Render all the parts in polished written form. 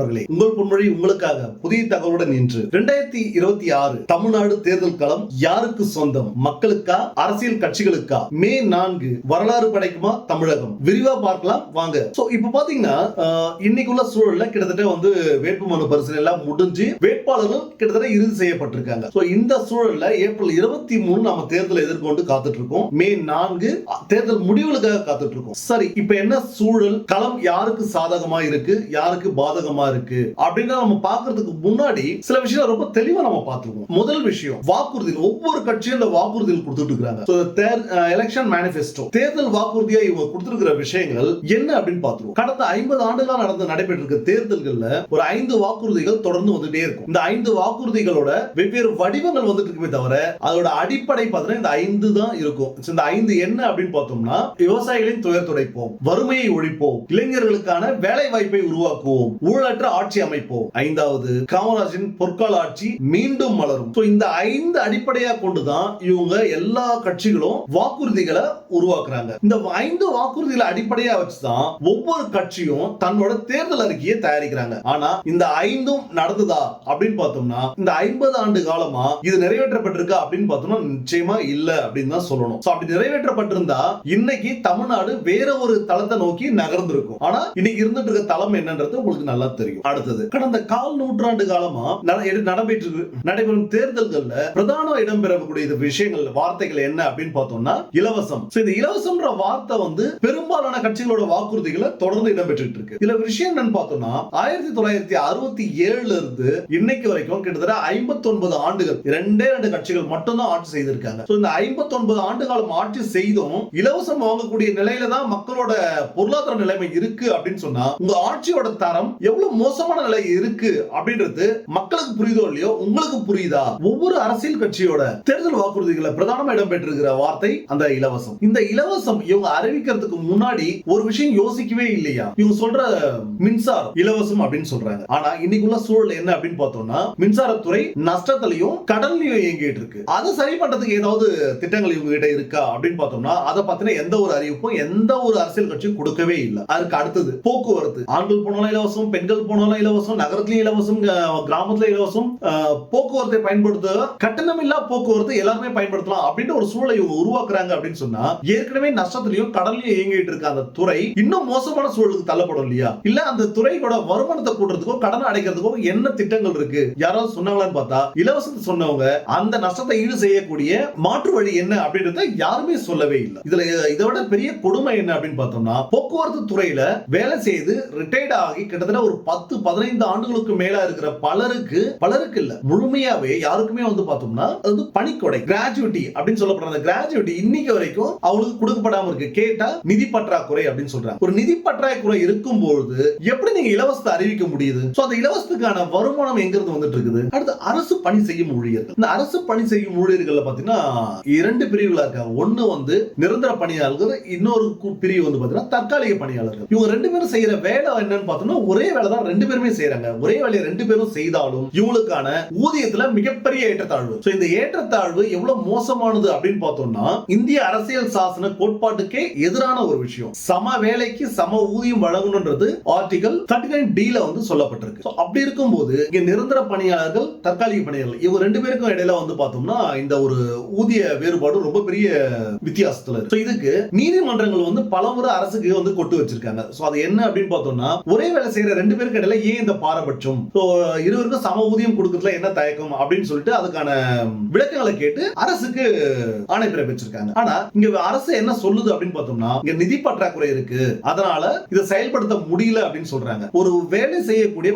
நண்பர்களே, உங்கள் பொன்மொழி உங்களுக்காக புதிய தகவலுடன் இன்று 2026 தமிழ்நாடு தேர்தல் களம் யாருக்கு சொந்தம்? மக்களுக்கா, அரசியல் கட்சிகளுக்கா? மே 4 வரலாறு படைக்குமா தமிழகம்? விரிவா பார்க்கலாம் வாங்க. இப்ப பாத்தீங்கன்னா இன்னைக்குள்ள சூழல்ல கிட்டத்தட்ட வேட்புமனு பரிசீலனை எல்லாம் முடிஞ்சு வேட்பாளர்கள் கிட்டத்தட்ட இறுதி செய்யப்பட்டிருக்காங்க. இந்த சூழல்ல ஏப்ரல் 23 நாம தேர்தலை எதிர்கொண்டு காத்துட்டு இருக்கோம். மே 4 தேர்தல் முடிவுகளுக்காக காத்துட்டு இருக்கோம். சரி, இப்ப என்ன சூழல்? களம் யாருக்கு சாதகமா இருக்கு, யாருக்கு பாதகமா இருக்கு அப்படின்னு நம்ம பார்க்கிறதுக்கு முன்னாடி சில விஷயம் ரொம்ப தெளிவா நம்ம பார்த்துருவோம். முதல் விஷயம், வாக்குறுதிகள். ஒவ்வொரு கட்சியும் இந்த வாக்குறுதிகள் கொடுத்துட்டு இருக்காங்க. எலெக்ஷன் மேனிஃபெஸ்டோ, தேர்தல் வாக்குறுதியா இவங்க கொடுத்திருக்கிற விஷயங்கள் என்ன அப்படின்னு பார்த்துருவோம். கடந்த 50 ஆண்டுகளா நடைபெற்றிருக்க தேர்தல்கள்ல ஒரு 5 வாக்குறுதிகள் தொடர்ந்து வந்துட்டே இருக்கும். இந்த 5 வாக்குறுதிகளோட வெவ்வேறு வடிவங்கள் வந்துட்டு இருக்குமே தவிர அதோட அடிப்படை பார்த்தீங்கன்னா இந்த 5 தான் இருக்கும். இந்த 5 என்ன அப்படின்னு பார்த்தோம்னா, விவசாயிகளின் துயர் துடைப்போம், வறுமையை ஒழிப்போம், இளைஞர்களுக்கான வேலை வாய்ப்பை உருவாக்குவோம், ஊழலற்ற ஆட்சி அமைப்போம், 5வது காமராஜின் பொற்கால ஆட்சி மீண்டும் மலரும். இந்த 5 அடிப்படையா கொண்டுதான் இவங்க எல்லா கட்சிகளும் வாக்குறுதிகளை உருவாக்குறாங்க. இந்த 5 வாக்குறுதிகளை அடிப்படையா வச்சுதான் ஒவ்வொரு கட்சியும் தன்னோட தேர்தல் அறிக்கையை தயாரிக்கிறாங்க. ஆனா இந்த 5ம் நடந்ததா அப்படின்னு பார்த்தோம்னா, இந்த 50 ஆண்டு காலமா இது நிறைவேற்றப்பட்டிருக்கா அப்படின்னு பார்த்தோம்னா நிச்சயமா இல்ல அப்படின்னு தான் சொல்லணும். அப்படி நிறைவேற்றப்பட்டிருந்தா இன்னைக்கு தமிழ்நாடு வேற ஒரு தளத்தை நோக்கி நகர்ந்திருக்கும். ஆனா இன்னைக்கு இருந்துட்டு இருக்க தளம் என்னன்றது உங்களுக்கு நல்லா தெரியும். அடுத்தது, கடந்த கால் நூற்றாண்டு காலமா நடைபெறும் தேர்தல்கள்ல பிரதான இடம்பெறக்கூடிய விஷயங்கள், வார்த்தைகள் என்ன அப்படின்னு பார்த்தோம்னா இலவசம். இந்த இலவசம்ன்ற வார்த்தை பெரும்பாலான கட்சிகளோட வாக்குறுதிகளை தொடர்ந்து இடம்பெற்றுட்டு இருக்கு. இதுல விஷயம் என்னன்னு பார்த்தோம்னா 1967 இருந்து இன்னைக்கு வரைக்கும் கிட்டத்தட்ட 59 ஆண்டுகள் 2 கட்சிகள் மட்டும்தான் ஆட்சி செய்திருக்காங்க. இந்த 59 ஆண்டு காலம் ஆட்சி செய்தும் இலவசம் வாங்கக்கூடிய நிலையில தான் மக்களோட பொருளாதார நிலைமை இருக்கு அப்படின்னு சொன்னா உங்க ஆட்சியோட தரம் எவ்வளவு மோசமான நிலை இருக்கு அப்படின்றது மக்களுக்கு புரியுதோ இல்லையோ, உங்களுக்கு புரியுதா? ஒவ்வொரு அரசியல் கட்சியோட தேர்தல் வாக்குறுதிகளை பிரதானமா இடம்பெற்றிருக்கிற வார்த்தை அந்த இலவசம். இந்த இலவசம் இவங்க அறிவிக்கிறதுக்கு முன்னாடி ஒரு விஷயம் யோசிக்கவே இல்லையா? இவங்க சொல்ற மின்சாரம் இலவசம் அப்படின்னு சொல்றாங்க. ஆனா இன்னைக்குள்ள சூழல் என்ன அப்படின்னு பார்த்தோம்னா, மின்சாரத்துறை நஷ்டத்திலையும் கடன்லையும் இயங்கிட்டு இருக்கு. அதை சரி பண்றதுக்கு ஏதாவது திட்டங்கள் இவங்க கிட்ட இருக்கா அப்படின்னு பார்த்தோம்னா அதை பத்தின எந்த ஒரு அறிவிப்பும் எந்த ஒரு அரசியல் கட்சியும் கொடுக்கவே இல்லை. அதுக்கு அடுத்தது போக்குவரத்து. ஆண்கள் போனாலும் இலவசம், பெண்கள் போனாலும் இலவசம், நகரத்திலையும் இலவசம், கிராமத்துல இலவசம். போக்குவரத்தை பயன்படுத்த கட்டணம் இல்லா போக்குவரத்து எல்லாருமே பயன்படுத்தலாம் அப்படின்னு ஒரு சூழலை இவங்க உருவாக்குறாங்க அப்படின்னு சொன்னா ஏற்கனவே நஷ்டத்திலையும் கடன்லையும் இயங்கிட்டு இருக்க அந்த துறை இன்னும் மோசமான சூழலுக்கு தள்ளப்படும் இல்லையா? இல்ல அந்த துறையோட வருமானத்தை கூட்டுறதுக்கோ கடனை அடைக்கிறதுக்கோ என்ன திட்டங்கள் இருக்கு? யாராவது சொன்னாங்களான்னு பார்த்தா இலவசத்தை சொன்னவங்க அந்த நஷ்டத்தை ஈடு செய்யக்கூடிய மாற்று வழி என்ன அப்படின்றத யாருமே சொல்லவே இல்லை. இதுல இதோட பெரிய கொடுமை என்ன அப்படின்னு பார்த்தோம்னா, போக்குவரத்து துறையில வேலை செய்து ரிட்டையர்ட் ஆகி கிட்டத்தட்ட ஒரு 10-15 ஆண்டுகளுக்கு மேல இருக்கிற பலருக்கு இல்ல, முழுமையாவே யாருக்குமே பார்த்தோம்னா அது பணிக்கொடை, கிராஜுவிட்டி அப்படின்னு சொல்லப்படுற அந்த கிராஜுவிட்டி இன்னைக்கு வரைக்கும் அவங்களுக்கு கொடுக்கப்படாம இருக்கு. கேட்டா நிதி பற்றாக்குறை அப்படின்னு சொல்றாங்க. ஒரு நிதி பற்றாக்குறை இருக்கும்போது எப்படி நீங்க இலவசத்தை அறிவிக்க முடியுது? அந்த இலவசத்துக்கான வருமானம் எங்க இருந்து வந்துட்டு இருக்குது? அடுத்து அரசு பணி செய்யும் ஊழியர்கள். இந்த அரசு பணி செய்யும் ஊழியர்கள் பாத்தீங்கன்னா 2 பிரிவுகளா இருக்காங்க. ஒன்னு நிரந்தர பணியாளர்கள், இன்னொரு பிரிவு பாத்தீங்கன்னா தற்காலிக பணியாளர்கள். இவங்க 2 பேரும் செய்யற வேலை என்னன்னு பார்த்தோம்னா ஒரே வேலை தான் 2 பேருமே செய்யறாங்க. ஒரே வேலையை 2 பேரும் செய்தாலும் இவங்களுக்கான ஊதியத்துல மிகப்பெரிய ஏற்றத்தாழ்வு. இந்த ஏற்றத்தாழ்வு எவ்வளவு மோசமானது அப்படின்னு பார்த்தோம்னா இந்திய அரசியல் சாசன கோட்பாட்டுக்கே எதிரான ஒரு விஷயம். சம வேலைக்கு சம ஊதியம் வழங்கணும்ன்றது ஆர்டிகல் 39D சொல்லப்பட்டிருக்கு. அப்படி இருக்கும்போது இங்க நிரந்தர பணியாளர்கள், தற்காலிக பணியாளர்கள் இவங்க 2 பேருக்கும் இடையில பார்த்தோம்னா இந்த ஒரு ஊதிய வேறுபாடு ரொம்ப பெரிய வித்தியாசத்துல இருக்கு. இதுக்கு நீதிமன்றங்கள் பலமுறை அரசுக்கு கொட்டு வச்சிருக்காங்க. அது என்ன அப்படின்னு பார்த்தோம்னா ஒரே வேலை செய்யற 2 பேருக்கு இடையில ஏன் இந்த பாரபட்சம்? இருவருக்கும் சம ஊதியம் கொடுக்கறதுல என்ன தயக்கம் அப்படின்னு சொல்லிட்டு அதுக்கான விளக்கங்களை கேட்டு அரசுக்கு ஆணை பிறப்பிச்சிருக்காங்க. ஆனா இங்க அரசு என்ன சொல்லுது அப்படின்னு பார்த்தோம்னா இங்க நிதி பற்றாக்குறை இருக்கு, அதனால இதை செயல்படுத்த முடியல அப்படின்னு சொல்றாங்க. ஒரு வேலை செய்யக்கூடிய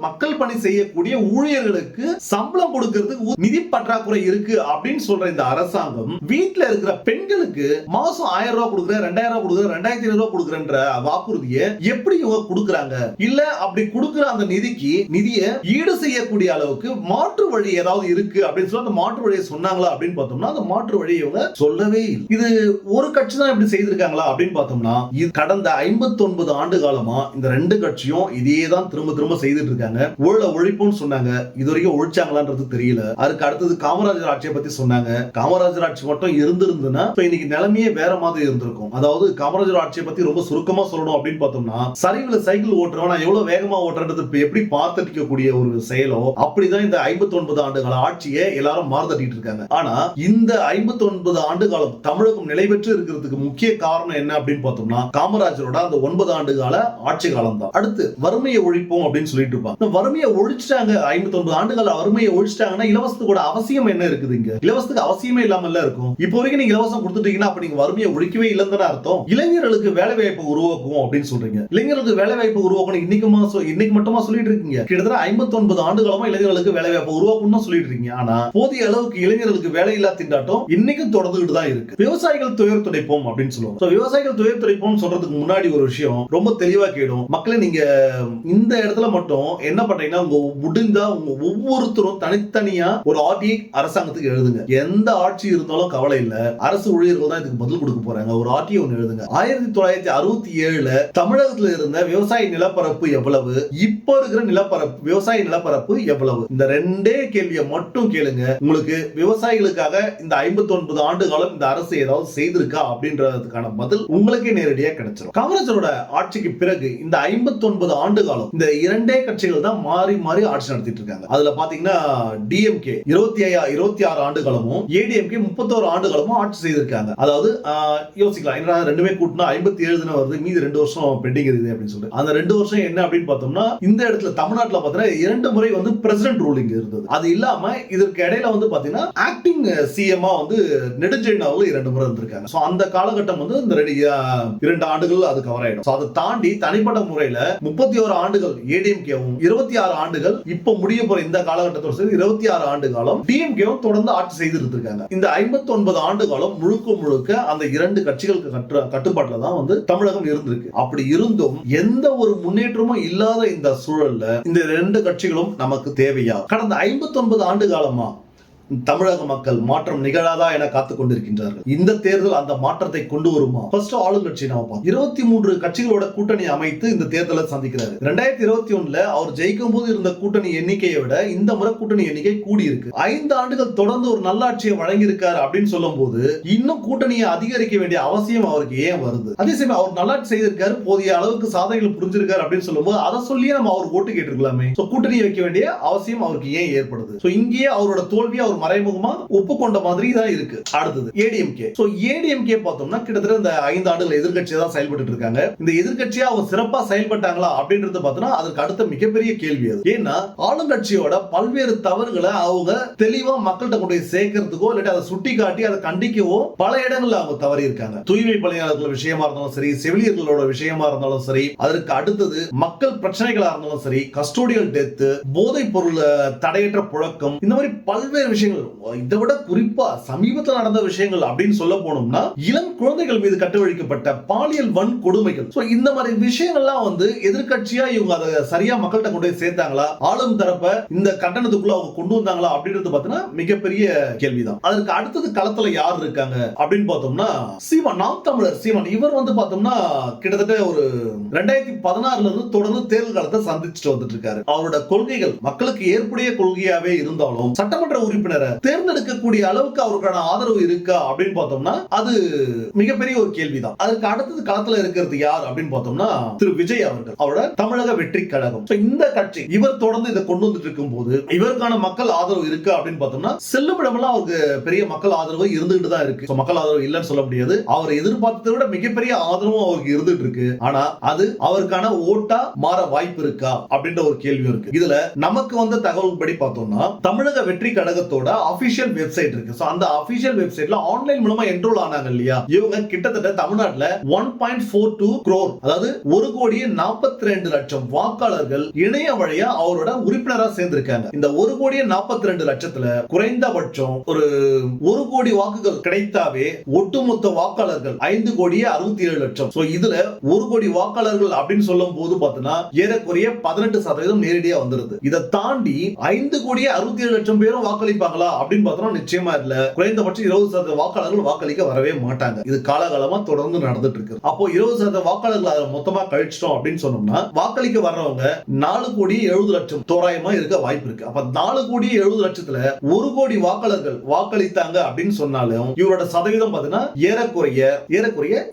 மக்கள் பணி செய்யக்கூடிய ஊழியர்களுக்கு சம்பளம் கொடுக்கிறதுக்கு நிதி பற்றாக்குறை இருக்கு அப்படின்னு சொல்ற இந்த அரசாங்கம் வீட்டுல இருக்கிற பெண்களுக்கு மாசம் 1000 ரூபாய் கொடுக்குறேன், 2000 ரூபாய் கொடுக்குறேன், 2500 ரூபாய் கொடுக்குறேன்ற வாக்குறுதியை எப்படி இவங்க கொடுக்குறாங்க? இல்ல அப்படி கொடுக்குற அந்த நிதியை ஈடு செய்யக்கூடிய அளவுக்கு மாற்று வழி ஏதாவது இருக்கு அப்படின்னு சொல்லி அந்த மாற்று வழியை சொன்னாங்களா அப்படின்னு பார்த்தோம்னா அந்த மாற்று வழி இவங்க சொல்லவே இல்லை. இது ஒரு கட்சி தான் இப்படி செய்திருக்காங்களா அப்படின்னு பார்த்தோம்னா இது கடந்த 59 ஆண்டு காலமா இந்த 2 கட்சியும் இதே தான் திரும்ப செய்துட்டு இருக்காங்க. ஊழல ஒழிப்புன்னு சொன்னாங்க, இதுவரைக்கும் ஒழிச்சாங்களான்றது தெரியல. அதுக்கு அடுத்தது காமராஜர் ஆட்சியை பத்தி சொன்னாங்க. காமராஜர் ஆட்சி மட்டும் இருந்திருந்ததுன்னா இன்னைக்கு நிலைமையே வேற மாதிரி இருந்திருக்கும். அதாவது காமராஜர் ஆட்சியை பத்தி ரொம்ப சுருக்கமா சொல்லணும் அப்படின்னு பார்த்தோம்னா சரிவுல சைக்கிள் ஓட்டுறவன் எவ்வளவு வேகமா ஓட்டுறது எப்படி பார்த்தடிக்கக்கூடிய ஒரு செயலோ அப்படிதான் இந்த 59 ஆண்டு கால ஆட்சியை எல்லாரும் மாறுதட்டிட்டு இருக்காங்க. ஆனா இந்த 59 ஆண்டு காலம் தமிழகம் நிலை பெற்று இருக்கிறதுக்கு முக்கிய காரணம் என்ன அப்படின்னு பார்த்தோம்னா காமராஜரோட அந்த 9 ஆண்டு கால ஆட்சி காலம் தான். அடுத்து வறுமையை ஒழிப்போம் அப்படின்னு சொல்லிட்டு இருப்பாங்க. வறுமையை ஒழிச்சிட்டாங்க. 59 ஆண்டு கால வறுமையை ஒழிச்சிட்டாங்கன்னா இலவசத்துக்கு அவசியம் என்ன இருக்குது? இங்க இலவசத்துக்கு அவசியமே இல்லாம இருக்கும். இப்போ வரைக்கும் நீங்க இலவசம் கொடுத்துட்டீங்கன்னா அப்ப நீங்க வறுமையை ஒழிக்கவே இல்லைன்னு அர்த்தம். இளைஞர்களுக்கு வேலை வாய்ப்பு உருவாக்கும் அப்படின்னு சொல்றீங்க. இளைஞர்களுக்கு வேலை வாய்ப்பு உருவாக்கணும் இன்னைக்கு மட்டுமா சொல்லிட்டு இருக்கீங்க? கிட்டத்தட்ட 59 ஆண்டு காலமா இளைஞர்களுக்கு வேலை வாய்ப்பு உருவாக்கணும்னு சொல்லிட்டு இருக்கீங்க. ஆனா போதிய அளவுக்கு இளைஞர்களுக்கு வேலை இல்லா திண்டாட்டம் இன்னைக்கும் தொடர்ந்துகிட்டு தான் இருக்கு. விவசாயிகள் துயர் துடைப்போம் அப்படின்னு சொல்லுவோம். விவசாயிகள் துயர் துடைப்போம் சொல்றதுக்கு முன்னாடி ஒரு விஷயம் ரொம்ப தெளிவா கேடும். மக்களை நீங்க இந்த இடத்துல மட்டும் என்ன பண்றீங்கன்னா முடிந்தா உங்க ஒவ்வொருத்தரும் தனித்தனியா ஒரு ஆர்டிஐ அரசாங்கத்துக்கு எழுதுங்க. எந்த ஆட்சி இருந்தாலும் கவலை இல்ல, அரசு ஊழியர்கள் தான் இதுக்கு பதில் கொடுக்க போறாங்க. ஒரு ஆர்டிஐ ஒன்னு எழுதுங்க. 1967 தமிழகத்தில் இருந்த விவசாய நிலப்பரப்பு எவ்வளவு, இப்ப இருக்கிற விவசாய நிலப்பரப்பு எவ்வளவு? இந்த ரெண்டே கேள்வியை மட்டும் கேளுங்க. உங்களுக்கு விவசாயிகளுக்காக இந்த 59 ஆண்டு காலம் இந்த அரசு ஏதாவது செய்திருக்கா அப்படின்றதுக்கான பதில் உங்களுக்கே நேரடியாக கிடைச்சிடும். காமராஜரோட ஆட்சிக்கு பிறகு இந்த 59 ஆண்டு காலம் இந்த இரண்டே கட்சிகள் தான் மாறி மாறி ஆட்சி நடத்திட்டு இருக்காங்க. அதுல பாத்தீங்கன்னா டிஎம்கே 26 ஆண்டு காலமும் ஏடிஎம்கே 31 ஆண்டு காலமும் ஆட்சி செய்திருக்காங்க. அதாவது யோசிக்கலாம், ரெண்டுமே கூட்டினா 57 வருது, மீதி 2 வருஷம் பெண்டிங் இருக்குது அப்படின்னு சொல்லிட்டு. அந்த 2 வருஷம் என்ன அப்படின்னு பார்த்தோம்னா இந்த இடத்துல தமிழ்நாட்டில் பார்த்தீங்கன்னா 2 முறை வந்து பிரசிடென்ட் ரூலிங் இருந்தது. அது இல்லாம இதற்கு இடையில வந்து பாத்தீங்கன்னா ஆக்டிங் சிஎம்மா வந்து நெடுஞ்செழியன் அவர்கள் 2 முறை இருந்திருக்காங்க. சோ அந்த காலகட்டம் வந்து இந்த 2 ஆண்டுகள் அது கவர் ஆயிடும். அதை தாண்டி தனிப்பட்ட முறையில 31 ஆண்டுகள் ஏடிஎம்கேவும் 26 ஆண்டுகள் இப்ப முடிய போற இந்த காலகட்டத்தோட சேர்த்து 26 ஆண்டு காலம் டிஎம்கேவும் தொடர்ந்து ஆட்சி செய்து இருந்திருக்காங்க. இந்த 59 ஆண்டு காலம் முழுக்க அந்த 2 கட்சிகளுக்கு கட்டுப்பாட்டுல தான் வந்து தமிழகம் இருந்திருக்கு. அப்படி இருந்தும் எந்த ஒரு முன்னேற்றமும் இல்லாத இந்த சூழல்ல இந்த 2 கட்சிகளும் நமக்கு தேவையா? கடந்த 59 ஆண்டு காலமா தமிழக மக்கள் மாற்றம் நிகழாதா என காத்துக் கொண்டிருக்கின்றார்கள். இந்த தேர்தல் அந்த மாற்றத்தை கொண்டு வருமா? ஃபர்ஸ்ட் ஆளுங்கட்சி நாம பார்ப்போம். 23 கட்சிகளோட கூட்டணி அமைத்து இந்த தேர்தலை சந்திக்கிறாரு. 2021 அவர் ஜெயிக்கும் போது இருந்த கூட்டணி எண்ணிக்கையை விட இந்த முறை கூட்டணி எண்ணிக்கை கூடி இருக்கு. 5 ஆண்டுகள் தொடர்ந்து ஒரு நல்லாட்சியை வழங்கி இருக்காரு அப்படின்னு சொல்லும் போது இன்னும் கூட்டணியை அதிகரிக்க வேண்டிய அவசியம் அவருக்கு ஏன் வருது? அதே சமயம் அவர் நல்லாட்சி செய்திருக்காரு, போதிய அளவுக்கு சாதனைகள் புரிஞ்சிருக்காரு அப்படின்னு சொல்லும் போது அதை சொல்லியே நம்ம அவர் ஓட்டு கேட்டிருக்கலாமே. கூட்டணி வைக்க வேண்டிய அவசியம் அவருக்கு ஏன் ஏற்படுது? இங்கேயே அவரோட தோல்வி அவர் மறைமுகமா ஒப்புக்கொண்ட மாதிரி தான் இருக்கு. அடுத்தது ஏடிஎம்கே. ஏடிஎம்கே பார்த்தோம்னா கிட்டத்தட்ட இந்த 5 ஆண்டுகள் எதிர்க்கட்சியா தான் செயல்பட்டு இருக்காங்க. இந்த எதிர்க்கட்சியா அவங்க சிறப்பா செயல்பட்டாங்களா அப்படின்றது பார்த்தோம்னா அதற்கு அடுத்த மிகப்பெரிய கேள்வி அது. ஏன்னா ஆளுங்கட்சியோட பல்வேறு தவறுகளை அவங்க தெளிவா மக்கள்கிட்ட கொண்டு போய் சேர்க்கறதுக்கோ இல்லாட்டி அதை சுட்டி காட்டி அதை கண்டிக்கவோ பல இடங்கள்ல அவங்க தவறி இருக்காங்க. தூய்மை பணியாளர்கள் விஷயமா இருந்தாலும் சரி, செவிலியர்களோட விஷயமா இருந்தாலும் சரி, அதற்கு அடுத்தது மக்கள் பிரச்சனைகளா இருந்தாலும் சரி, கஸ்டோடியல் டெத், போதைப் பொருள் தடையற்ற புழக்கம், இந்த மாதிரி பல்வேறு விஷயங்கள், இதை விட குறிப்பா சமீபத்தில் நடந்த விஷயங்கள் அப்படின்னு சொல்ல போனோம்னா இளம் குழந்தைகள் மீது கட்டவிழ்க்கப்பட்ட பாலியல் வன்கொடுமைகள். இந்த மாதிரி விஷயங்கள்லாம் வந்து எதிர்க்கட்சியா இவங்க அதை சரியா மக்கள்கிட்ட கொண்டு போய் சேர்த்தாங்களா, ஆளும் தரப்ப இந்த கட்டணத்துக்குள்ள அவங்க கொண்டு வந்தாங்களா அப்படின்றது பார்த்தீங்கன்னா மிகப்பெரிய கேள்விதான். அதற்கு அடுத்தது களத்துல யார் இருக்காங்க அப்படின்னு பார்த்தோம்னா சீமான், நாம் தமிழர் சீமான். இவர் வந்து பார்த்தோம்னா கிட்டத்தட்ட ஒரு 2016 இருந்து தொடர்ந்து தேர்தல் காலத்தை சந்திச்சுட்டு வந்துட்டு இருக்காரு. அவரோட கொள்கைகள் மக்களுக்கு ஏற்புடைய கொள்கையாவே இருந்தாலும் சட்டமன்ற உறுப்பினரை தேர்ந்தெடுக்கக்கூடிய அளவுக்கு அவருக்கான ஆதரவு இருக்கா அப்படின்னு பார்த்தோம்னா அது மிகப்பெரிய ஒரு கேள்விதான். அதுக்கு அடுத்தது களத்துல இருக்கிறது யார் அப்படின்னு பார்த்தோம்னா திரு விஜய் அவர்கள், அவரோட தமிழக வெற்றி கழகம். இந்த கட்சி இவர் தொடர்ந்து இதை கொண்டு வந்துட்டு இருக்கும் போது இவருக்கான மக்கள் ஆதரவு இருக்கா அப்படின்னு பார்த்தோம்னா செல்லுமிடமெல்லாம் அவருக்கு பெரிய மக்கள் ஆதரவு இருந்துகிட்டு தான் இருக்கு. மக்கள் ஆதரவு இல்லைன்னு சொல்ல முடியாது. அவர் எதிர்பார்த்ததை விட மிகப்பெரிய ஆதரவும் அவருக்கு இருந்துட்டு இருக்கு. ஆனா அது அவருக்கான ஓட்டா மாற வாய்ப்பு இருக்கா அப்படின்ற ஒரு கேள்வி இருக்கு. இதுல நமக்கு வந்த தகவல் படி பார்த்தோம்னா தமிழக வெற்றி கழகத்தோட அபிஷியல் வெப்சைட் இருக்கு. அந்த அபிஷியல் வெப்சைட்ல ஆன்லைன் மூலமா என்ரோல் ஆனாங்க இல்லையா, இவங்க கிட்டத்தட்ட தமிழ்நாட்டுல 1.42 crore, அதாவது 1,42,00,000 வாக்காளர்கள் இணைய வழியா அவரோட உறுப்பினரா சேர்ந்திருக்காங்க. இந்த 1,42,00,000 குறைந்தபட்சம் ஒரு 1 கோடி வாக்குகள் கிடைத்தாவே ஒட்டுமொத்த வாக்காளர்கள் 5,67,00,000. இதுல 1 கோடி வாக்காளர்கள் அப்படின்னு சொல்லும் போது பார்த்தீங்கன்னா ஏறக்குறைய 18% நேரடியா வந்துருது. இதை தாண்டி 5,67,00,000 பேரும் வாக்களிப்பாங்க வாக்களிப்பாங்களா அப்படின்னு பார்த்தோம்னா நிச்சயமா இல்ல. குறைந்தபட்சம் 20% வாக்காளர்கள் வாக்களிக்க வரவே மாட்டாங்க. இது காலகாலமா தொடர்ந்து நடந்துட்டு இருக்கு. அப்போ 20% வாக்காளர்கள் அதை மொத்தமா கழிச்சிட்டோம் அப்படின்னு சொன்னோம்னா வாக்களிக்க வர்றவங்க 4,70,00,000 தோராயமா இருக்க வாய்ப்பு இருக்கு. அப்ப 4,70,00,000 1 கோடி வாக்காளர்கள் வாக்களித்தாங்க அப்படின்னு சொன்னாலும் இவரோட சதவீதம் பாத்தீங்கன்னா ஏறக்குறைய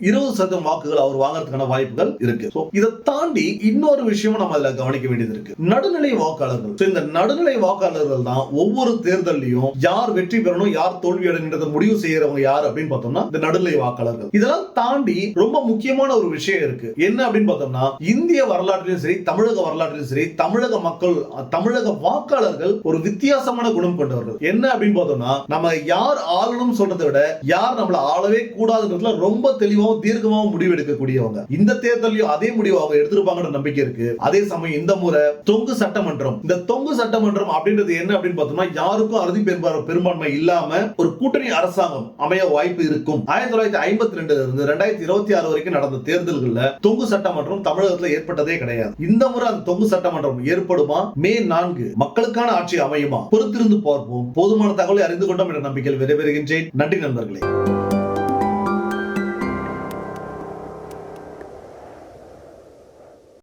20% வாக்குகள் அவர் வாங்குறதுக்கான வாய்ப்புகள் இருக்கு. இதை தாண்டி இன்னொரு விஷயமும் நம்ம அதுல கவனிக்க வேண்டியது இருக்கு. நடுநிலை வாக்காளர்கள். இந்த நடுநிலை வாக்காளர்கள் தான் ஒவ்வொரு தேர்தலையும் யார் வெற்றி பெறணும் யார் தோல்வி அடைகிறத முடிவு செய்யறவங்க யார் அப்படின்னு பார்த்தோம்னா இந்த நடுநிலை வாக்காளர்கள். இதெல்லாம் தாண்டி ரொம்ப முக்கியமான ஒரு விஷயம் இருக்கு. என்ன அப்படின்னு பார்த்தோம்னா இந்திய வரலாற்றிலும் சரி தமிழக வரலாற்றிலும் சரி தமிழக மக்கள் தமிழக வாக்காளர்கள் ஒரு வித்தியாசமான குணம் கொண்டவர்கள். என்ன அப்படின்னு பார்த்தோம்னா நம்ம யார் ஆளணும் சொல்றதை விட யார் நம்மள ஆளவே கூடாதுன்றதுல ரொம்ப தெளிவாகவும் தீர்க்கமாகவும் முடிவு எடுக்கக்கூடியவங்க. இந்த தேர்தலையும் அதே முடிவு அவங்க எடுத்திருப்பாங்கன்ற நம்பிக்கை இருக்கு. அதே சமயம் இந்த முறை தொங்கு சட்டமன்றம், இந்த தொங்கு சட்டமன்றம் அப்படின்றது என்ன அப்படின்னு பார்த்தோம்னா யாருக்கும் அறுதி பெரும்பான்மை இல்லாம ஒரு கூட்டணி அரசாங்கம் அமைய வாய்ப்பு இருக்கும். 1952 இருந்து 2026 வரைக்கும் நடந்த தேர்தல்கள்ல தொங்கு சட்டமன்றம் தமிழகத்தில் ஏற்பட்டதே கிடையாது. இந்த முறை அந்த தொங்கு சட்டமன்றம் ஏற்படுமா? மே 4 மக்களுக்கான ஆட்சி அமையுமா? பொறுத்திருந்து பார்ப்போம். போதுமான தகவலை அறிந்து கொண்டோம் என்ற நம்பிக்கையில் விடைபெறுகின்றேன். நன்றி நண்பர்களே.